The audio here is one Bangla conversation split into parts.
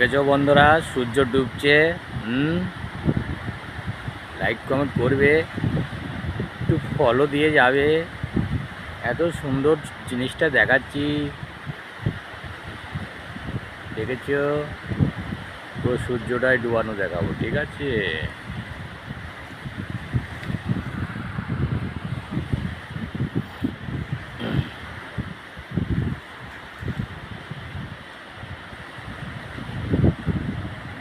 দেখেছো বন্ধুরা, সূর্য ডুবছে। লাইক কমেন্ট করবে, একটু ফলো দিয়ে যাবে। এত সুন্দর জিনিসটা দেখাচ্ছি, দেখেছো? পুরো সূর্যটাই ডুবানো দেখাবো, ঠিক আছে?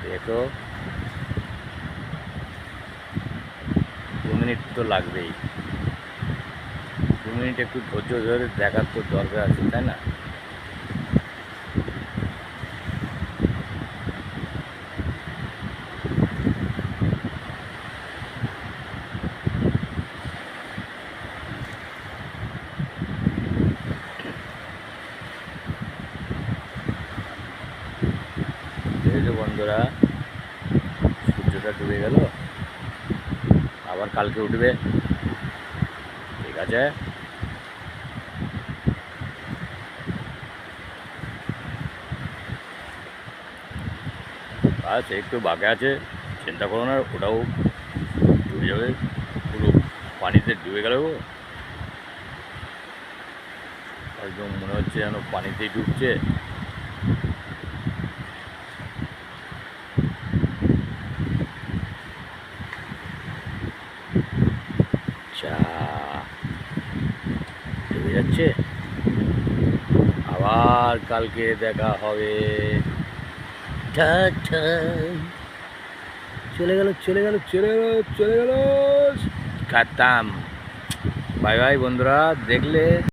দেখো, 2 মিনিট তো লাগবেই। 2 মিনিট একটু ধৈর্য ধরে দেখার তো দরকার আছে, তাই না? দেখেছো বন্ধুরা, সূর্যটা ডুবে গেল, আবার কালকে উঠবে, ঠিক আছে? আজ একটু বাকি আছে, চিন্তা করো না, ওটাও ডুবে যাবে। পুরো পানিতে ডুবে গেল, একদম মনে হচ্ছে যেন পানিতেই ডুবছে। চা ডুবে যাচ্ছে। আবার কালকে দেখা হবে। টাটা। চলে গেল, চলে গেল, চলে গেল, চলে গেল। খাতাম। বাই বাই বন্ধুরা, দেখলে